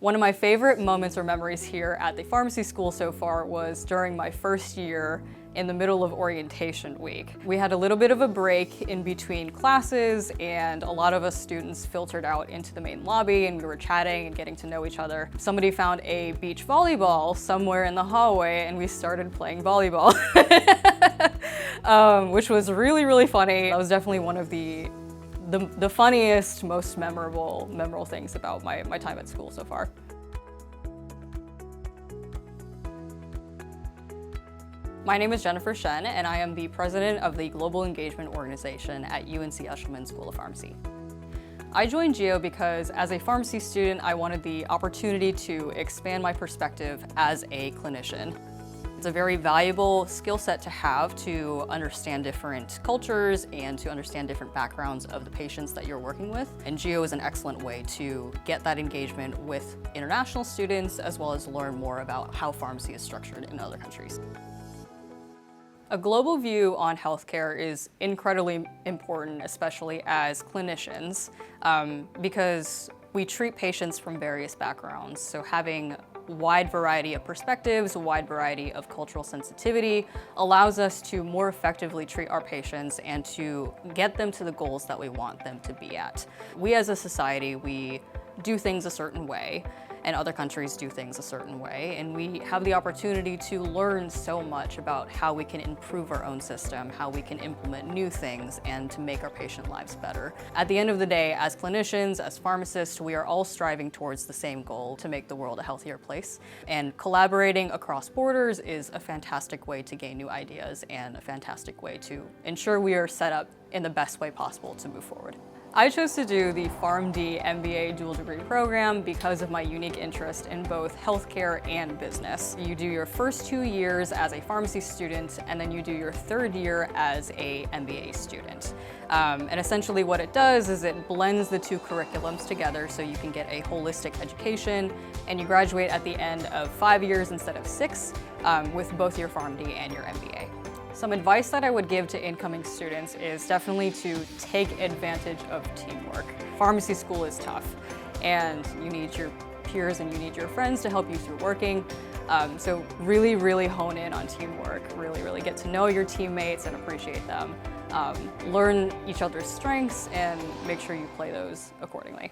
One of my favorite moments or memories here at the pharmacy school so far was during my first year in the middle of orientation week. We had a little bit of a break in between classes and a lot of us students filtered out into the main lobby and we were chatting and getting to know each other. Somebody found a beach volleyball somewhere in the hallway and we started playing volleyball, which was really, really funny. That was definitely one of the funniest, most memorable things about my time at school so far. My name is Jennifer Shen, and I am the president of the Global Engagement Organization at UNC Eshelman School of Pharmacy. I joined GEO because as a pharmacy student, I wanted the opportunity to expand my perspective as a clinician. It's a very valuable skill set to have to understand different cultures and to understand different backgrounds of the patients that you're working with. And GEO is an excellent way to get that engagement with international students as well as learn more about how pharmacy is structured in other countries. A global view on healthcare is incredibly important, especially as clinicians, because we treat patients from various backgrounds. So having a wide variety of perspectives, a wide variety of cultural sensitivity allows us to more effectively treat our patients and to get them to the goals that we want them to be at. We as a society, we do things a certain way, and other countries do things a certain way, and we have the opportunity to learn so much about how we can improve our own system, how we can implement new things, and to make our patient lives better. At the end of the day, as clinicians, as pharmacists, we are all striving towards the same goal, to make the world a healthier place. And collaborating across borders is a fantastic way to gain new ideas and a fantastic way to ensure we are set up in the best way possible to move forward. I chose to do the PharmD MBA dual degree program because of my unique interest in both healthcare and business. You do your first 2 years as a pharmacy student, and then you do your third year as a MBA student. And essentially what it does is it blends the two curriculums together so you can get a holistic education, and you graduate at the end of 5 years instead of 6 with both your PharmD and your MBA. Some advice that I would give to incoming students is definitely to take advantage of teamwork. Pharmacy school is tough, and you need your peers and you need your friends to help you through working. So really hone in on teamwork. Really get to know your teammates and appreciate them. Learn each other's strengths and make sure you play those accordingly.